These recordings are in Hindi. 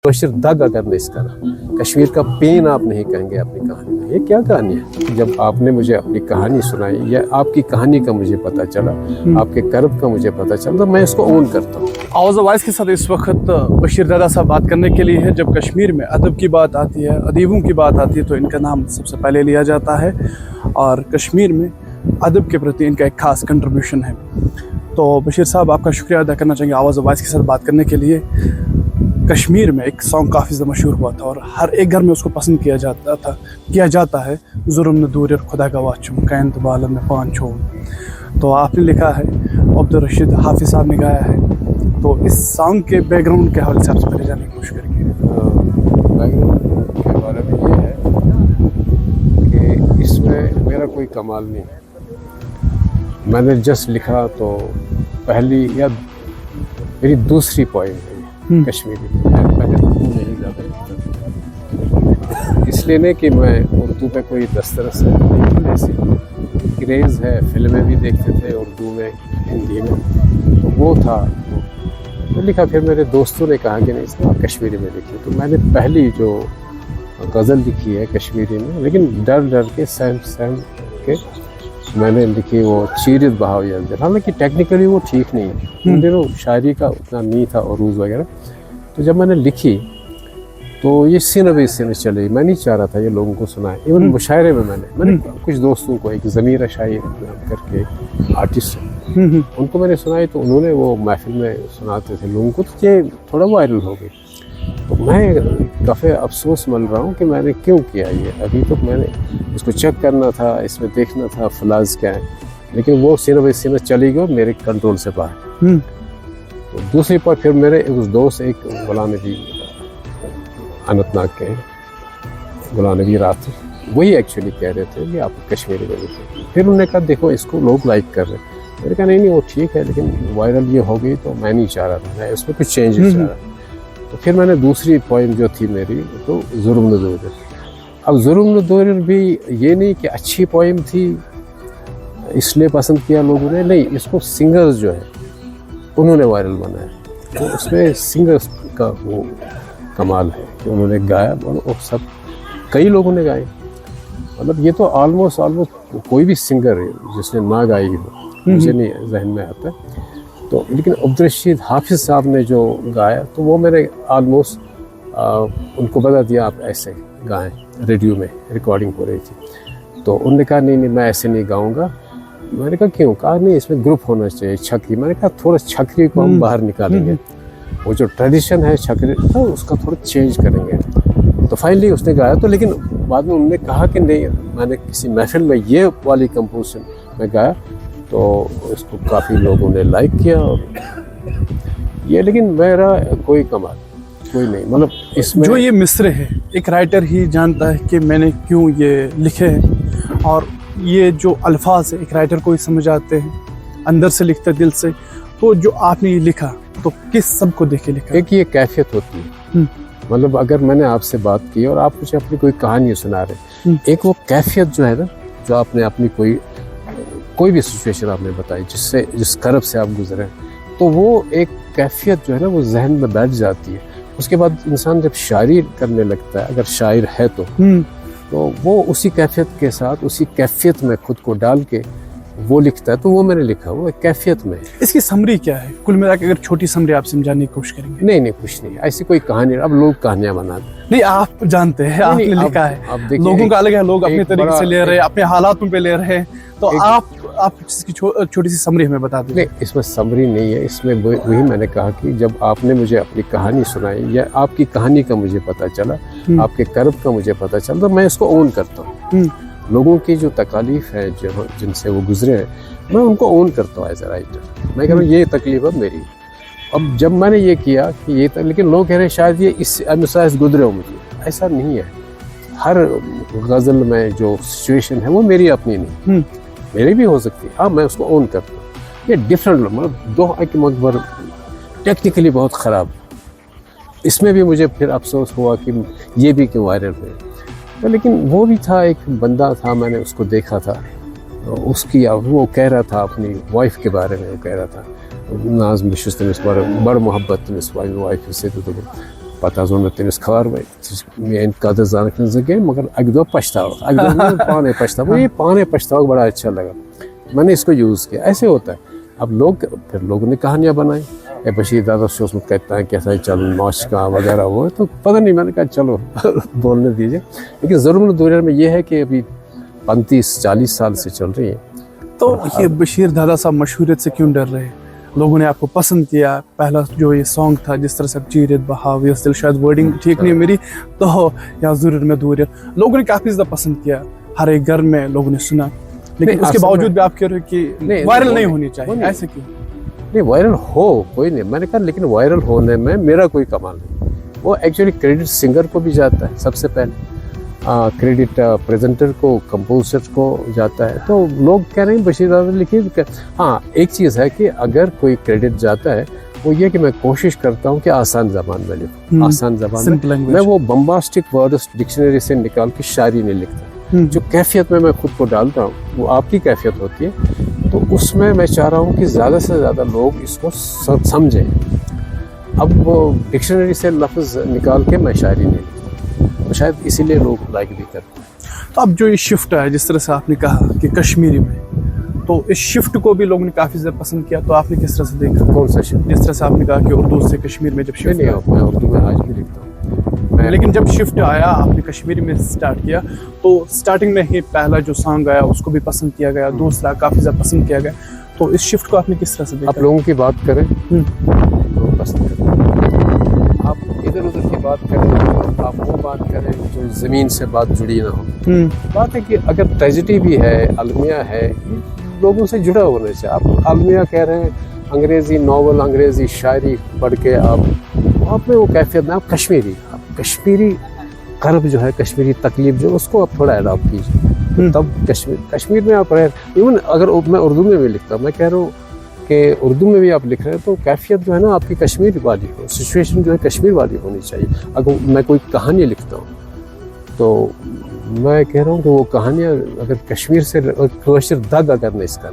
बशीर दग अगर नहीं इसका कश्मीर का पेन आप नहीं कहेंगे अपनी कहानी में। ये क्या कहानी है? जब आपने मुझे अपनी कहानी सुनाई या आपकी कहानी का मुझे पता चला, आपके कर्ब का मुझे पता चला, तो मैं इसको ओन करता हूँ। आवाज़ वॉइस के साथ इस वक्त बशीर दादा साहब बात करने के लिए है। जब कश्मीर में अदब की बात आती है, अदीबों की बात आती है, तो इनका नाम सबसे पहले लिया जाता है और कश्मीर में अदब के प्रति इनका एक खास कंट्रीब्यूशन है। तो बशीर साहब, आपका शुक्रिया अदा करना चाहेंगे आवाज़ वॉइस के साथ बात करने के लिए। कश्मीर में एक सॉन्ग काफ़ी ज़्यादा मशहूर हुआ था और हर एक घर में उसको पसंद किया जाता है, जुर्म न दूर और खुदा का वाचुम कैंत बालम में पान छो। तो आपने लिखा है, अब्दुल रशीद हाफिज़ साहब ने गाया है। तो इस सॉन्ग के बैकग्राउंड के हवाले से आपसे पहले जानने की कोशिश करेंगे। बैकग्राउंड के बारे में ये है कि इसमें मेरा कोई कमाल नहीं है। मैंने जस्ट लिखा तो पहली या मेरी दूसरी पोइम है कश्मीरी में। पहले उर्दू नहीं ज़्यादा लिखता, इसलिए नहीं कि मैं उर्दू पे कोई दस्तरस है, लेकिन ऐसी क्रेज़ है, फिल्में भी देखते थे उर्दू में, हिंदी में, तो वो था तो लिखा। फिर मेरे दोस्तों ने कहा कि नहीं इसने आप कश्मीरी में लिखी, तो मैंने पहली जो गज़ल लिखी है कश्मीरी में, लेकिन डर डर के सहम के मैंने लिखी वो चीरित बहाव यंजर। हालांकि टेक्निकली वो ठीक नहीं है, उन दिनों शायरी का उतना नहीं था उरूज वगैरह। तो जब मैंने लिखी तो ये सीन चले, मैं नहीं चाह रहा था ये लोगों को सुनाए। इवन मुशायरे में मैंने कुछ दोस्तों को, एक ज़मीर शायर करके आर्टिस्ट है, उनको मैंने सुनाई, तो उन्होंने वो महफिल में सुनाते थे लोगों को, तो ये थोड़ा वायरल हो गई। तो मैं काफ़ी अफसोस मन रहा हूँ कि मैंने क्यों किया ये। अभी तो मैंने इसको चेक करना था, इसमें देखना था फलाज क्या है, लेकिन वो सीन चली गई मेरे कंट्रोल से बाहर। तो दूसरी पर फिर मेरे उस दोस्त एक गुलाम नबी अनंतनाग के गुलाम नबी रात, वही एक्चुअली कह रहे थे कि आप कश्मीरी में लिखें। फिर उन्होंने कहा देखो इसको लोग लाइक कर रहे हैं। मैंने कहा नहीं वो ठीक है, लेकिन वायरल ये हो गई तो मैं नहीं चाह रहा था, मैं इसमें कुछ चेंजेस चाह रहा था। तो फिर मैंने दूसरी पोइम जो थी मेरी, तो जुर्म न दूर। अब जुर्म न दूर भी ये नहीं कि अच्छी पोइम थी इसलिए पसंद किया लोगों ने, नहीं, इसको सिंगर्स जो है उन्होंने वायरल बनाया। तो उसमें सिंगर्स का वो कमाल है कि उन्होंने गाया और सब कई लोगों ने गाए। मतलब ये तो ऑलमोस्ट कोई भी सिंगर जिसने ना गाई हो मुझे नहीं जहन में आता। तो लेकिन अब्दुल रशीद हाफिज़ साहब ने जो गाया, तो वो मैंने ऑलमोस्ट उनको बता दिया आप ऐसे गाएं, रेडियो में रिकॉर्डिंग हो रही थी। तो उन्होंने कहा नहीं मैं ऐसे नहीं गाऊंगा। मैंने कहा क्यों? कहा नहीं इसमें ग्रुप होना चाहिए, छकरी। मैंने कहा थोड़ा छकरी को हम बाहर निकालेंगे, वो जो ट्रेडिशन है छकरी का उसका थोड़ा चेंज करेंगे। तो फाइनली उसने गाया। तो लेकिन बाद में उन्होंने कहा कि नहीं, मैंने किसी महफिल में ये वाली कंपोजिशन में गाया तो इसको काफ़ी लोगों ने लाइक किया। और ये लेकिन मेरा कोई कमाल कोई नहीं, मतलब इसमें जो ये मिसरे है एक राइटर ही जानता है कि मैंने क्यों ये लिखे हैं, और ये जो अल्फाज है एक राइटर को ही समझ आते हैं, अंदर से लिखते दिल से। तो जो आपने ये लिखा तो किस सब को देख के लिखा? एक ये कैफियत होती है, मतलब अगर मैंने आपसे बात की और आप मुझे अपनी कोई कहानी सुना रहे, एक वो कैफियत जो है ना, जो आपने अपनी कोई भी सिचुएशन आपने बताई जिस करब से आप गुजरे, तो वो एक कैफियत जो है ना वो जहन में बैठ जाती है। उसके बाद इंसान जब शायरी करने लगता है, अगर शायर है तो वो उसी कैफियत के साथ, उसी कैफियत में खुद को डाल के वो लिखता है। तो वो मैंने लिखा वो एक कैफियत में। इसकी समरी क्या है कुल मिला के? अगर छोटी समरी आप समझाने की कोशिश करेंगे। नहीं कुछ नहीं, ऐसी कोई कहानी। अब लोग कहानियां बनाते नहीं, आप जानते हैं, आपने लिखा है, लोगों का अलग है, लोग अपने तरीके से ले रहे हैं, अपने हालातों पे ले रहे हैं। तो आप इसकी छोटी सी समरी हमें बता दें। नहीं, इसमें समरी नहीं है, इसमें वही मैंने कहा कि जब आपने मुझे अपनी कहानी सुनाई या आपकी कहानी का मुझे पता चला, आपके कर्ब का मुझे पता चला, तो मैं इसको ओन करता हूँ। लोगों की जो तकलीफ है जिनसे वो गुजरे हैं, मैं उनको ओन करता हूँ एज ए राइटर। मैं कह रहा हूँ ये तकलीफ है मेरी। अब जब मैंने ये किया कि ये लेकिन लोग कह रहे हैं शायद ये इस अनुसार गुजरे हो मुझे, ऐसा नहीं है। हर गज़ल में जो सिचुएशन है वो मेरी अपनी नहीं, मेरी भी हो सकती है। हाँ, मैं उसको ओन करता हूँ। ये डिफरेंट, मतलब दो एक मकबर टेक्निकली बहुत ख़राब। इसमें भी मुझे फिर अफसोस हुआ कि ये भी क्यों वायरल हुए। तो लेकिन वो भी था, एक बंदा था, मैंने उसको देखा था, उसकी वो कह रहा था अपनी वाइफ के बारे में, वो कह रहा था नाज मिशुस्त बड़ मोहब्बत वाइफ से। पता जो मैं तेमिस खबर मेन कदर जानक गए मगर अक दो पछताव पाने पछताव ये पाने पछताव बड़ा अच्छा लगा, मैंने इसको यूज़ किया। ऐसे होता है। अब लोग फिर लोगों ने कहानियाँ बनाई, बशीर दादा से उसमें कहता है कैसा चल मौश का वगैरह वो, तो पता नहीं, मैंने कहा चलो बोलने दीजिए। लेकिन ज़रूर दूर में ये है कि अभी 35-40 साल से चल रही है। तो ये बशीर दादा साहब मशहूरियत से क्यों डर रहे हैं? लोगों ने आपको पसंद किया, पहला जो ये सॉन्ग था जिस तरह से चीरत बहाव या दिल, शायद वर्डिंग ठीक नहीं है मेरी, तो या ज़रूर में दूर, लोगों ने काफ़ी ज़्यादा पसंद किया, हर एक घर में लोगों ने सुना, लेकिन उसके बावजूद भी आप कह रहे हो कि वायरल नहीं होनी चाहिए, ऐसे क्यों? नहीं, वायरल हो कोई नहीं, मैंने कहा, लेकिन वायरल होने में मेरा कोई कमाल नहीं। वो एक्चुअली क्रेडिट सिंगर को भी जाता है सबसे पहले, क्रेडिट प्रेजेंटर को, कंपोजर को जाता है। तो लोग कह रहे हैं बशीर दादा लिखिए। हाँ, एक चीज़ है कि अगर कोई क्रेडिट जाता है वो ये कि मैं कोशिश करता हूँ कि आसान ज़बान में लिखूँ, आसान ज़बान में। मैं वो बम्बास्टिक वर्ड्स डिक्शनरी से निकाल के शायरी नहीं लिखता। जो कैफियत में मैं खुद को डालता हूँ वो आपकी कैफियत होती है, तो उसमें मैं चाह रहा हूँ कि ज़्यादा से ज़्यादा लोग इसको समझें। अब वो डिक्शनरी से लफ्ज़ निकाल के मैं शायरी नहीं लिखता, तो शायद इसीलिए लोग लाइक भी करते हैं। तो अब जो ये शिफ्ट है, जिस तरह से आपने कहा कि कश्मीरी में, तो इस शिफ्ट को भी लोगों ने काफ़ी ज़्यादा पसंद किया, तो आपने किस तरह से देखा? कौन सा शिफ्ट? जिस तरह से आपने कहा कि उर्दू से कश्मीर में जब शिफ्ट नहीं, मैं उर्दू में आज भी लिखता हूँ। लेकिन जब शिफ्ट आया, आपने कश्मीरी में स्टार्ट किया, तो स्टार्टिंग में ही पहला जो सॉन्ग आया उसको भी पसंद किया गया, दूसरा काफ़ी ज़्यादा पसंद किया गया, तो इस शिफ्ट को आपने किस तरह से देखा? आप लोगों की बात करें, लोग पसंद करें। आप इधर उधर की बात करें, आप वो बात करें जो ज़मीन से बात जुड़ी ना हो। बात है कि अगर ट्रेजिडी भी है, अलमिया है, लोगों से जुड़ा होना चाहिए। आप अलमिया कह रहे हैं, अंग्रेज़ी नावल, अंग्रेज़ी शायरी पढ़ के आप में वो कैफियत में, आप कश्मीरी कर्ब जो है, कश्मीरी तकलीफ जो, उसको आप थोड़ा अडॉप्ट कीजिए, तब कश्मीर में आप रहे। इवन अगर मैं उर्दू में भी लिखता हूँ, मैं कह रहा हूँ कि उर्दू में भी आप लिख रहे हैं तो कैफियत जो है ना आपकी कश्मीर वाली हो, सिचुएशन जो है कश्मीर वाली होनी चाहिए। अगर मैं कोई कहानी लिखता हूँ तो मैं कह रहा हूँ कि वो कहानियाँ अगर कश्मीर से, कश्मीर दग अगर नहीं इसका,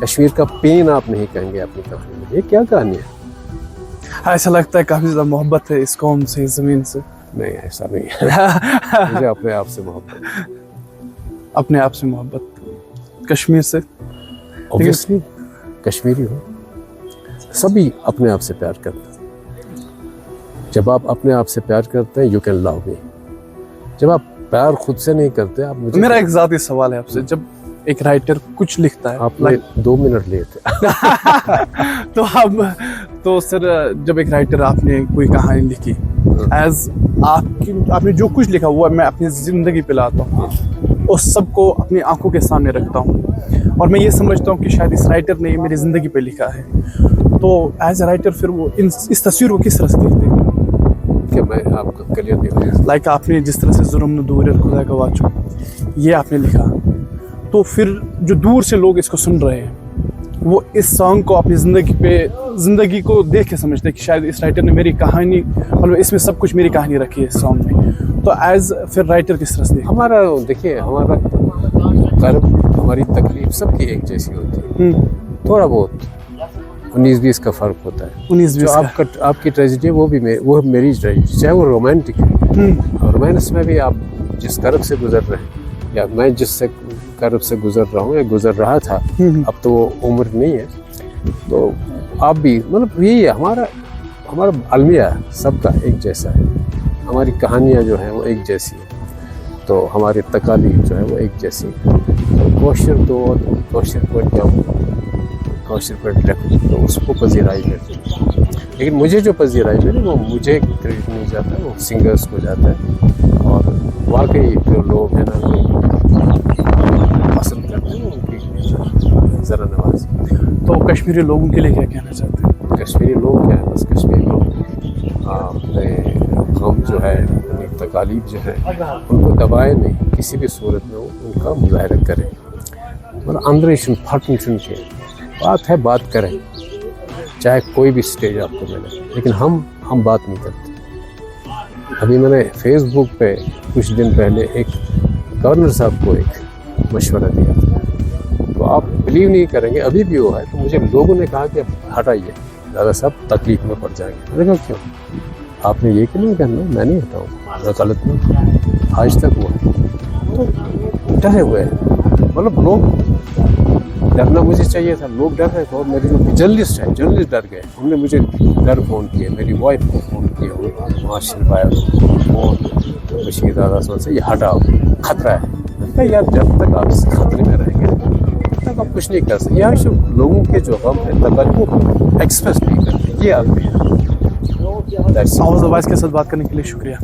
कश्मीर का पेन आप नहीं कहेंगे अपनी कहानी में, ये क्या कहानी है? ऐसा लगता है काफ़ी ज़्यादा मोहब्बत है इस कौम से, इस ज़मीन से। नहीं, ऐसा नहीं है। मुझे अपने आप से मोहब्बत। अपने आप से मोहब्बत, कश्मीर से ऑब्वियसली कश्मीरी हो, सभी अपने आप से प्यार करते हैं। जब आप अपने आप से प्यार करते हैं, यू कैन लव मी। जब आप प्यार खुद से नहीं करते, आप मुझे। मेरा एक ज़ाती सवाल है आपसे, जब एक राइटर कुछ लिखता है, आपने 2 मिनट लिए थे। तो सर, जब एक राइटर, आपने कोई कहानी लिखी, एज आपने जो कुछ लिखा वो मैं अपनी ज़िंदगी पे लाता हूँ, उस सब को अपनी आंखों के सामने रखता हूँ, और मैं ये समझता हूँ कि शायद इस राइटर ने मेरी ज़िंदगी पे लिखा है। तो एज ए राइटर फिर वो इस तस्वीर को किस तरह से देखते हैं? क्या मैं आपको क्लियर नहीं हुआ? लाइक आपने जिस तरह से जुर्म न दूर खुदा का वाचो, ये आपने लिखा, तो फिर जो दूर से लोग इसको सुन रहे हैं वो इस सॉन्ग को अपनी ज़िंदगी को देख के समझते हैं कि शायद इस राइटर ने मेरी कहानी, मतलब इसमें सब कुछ मेरी कहानी रखी है इस सॉन्ग में। तो एज फिर राइटर किस तरह से हमारा, देखिए, हमारा कर्ब, हमारी तकलीफ सबकी एक जैसी होती है। थोड़ा बहुत 19-20 का फ़र्क होता है। 19-20 आपकी ट्रेजिडी है, वो मेरी ट्रेजिडी, चाहे वो रोमांटिक है। रोमांस में भी आप जिस कर्ब से गुजर रहे हैं, या मैं जिस कर्ब से गुजर रहा हूँ या गुजर रहा था, अब तो वो उम्र नहीं है, तो आप भी, मतलब यही है हमारा अलमिया सबका एक जैसा है। हमारी कहानियाँ जो हैं वो एक जैसी है, तो हमारे तकालीफ जो है वो एक जैसी है। तो कोशिश तो कोशिश पर तो उसको पजीराई मिलती है, लेकिन मुझे जो पजीराई मिली वो मुझे क्रेडिट नहीं जाता, वो सिंगर्स को जाता है। और वाकई जो लोग हैं ना, पसंद करते हैं उनकी ज़रा नवाज़ी। तो कश्मीरी लोगों के लिए क्या कहना चाहते हैं? कश्मीरी लोग क्या है, बस कश्मीरी लोग अपने गम जो है, अपनी तकालीफ जो है, उनको दबाए नहीं, किसी भी सूरत में वो उनका मुजाहरा करें, मतलब अंदर फटन के बात है, बात करें, चाहे कोई भी स्टेज आपको मिले, लेकिन हम बात नहीं करते। अभी मैंने फेसबुक पे कुछ दिन पहले एक गवर्नर साहब को एक मशवरा दिया था, तो आप बिलीव नहीं करेंगे, अभी भी वो है। तो मुझे लोगों ने कहा कि अब हटाइए, दादा साहब तकलीफ में पड़ जाएंगे। मैंने कहा क्यों? आपने ये क्यों नहीं करना, मैं नहीं हटाऊँ, मैं गलत नहीं, आज तक हुआ है। तो डरे हुए हैं, मतलब लोग डरना मुझे चाहिए था, लोग डर रहे थे। और मेरे जो जर्नलिस्ट हैं, जर्नलिस्ट डर गए, उन्होंने मुझे घर फ़ोन किए, मेरी वाइफ को फ़ोन किए, माशिर भाई फ़ोन, बशीर दादा से ये हटाओ, खतरा है। मैंने कहा यार जब तक आप इस खतरे में रहेंगे तब तक आप कुछ नहीं कर सकते। यहाँ जो लोगों के जो गम है तकल्लुफ़ एक्सप्रेस नहीं करते, ये आदमी है। आवाज़ के साथ बात करने के लिए शुक्रिया।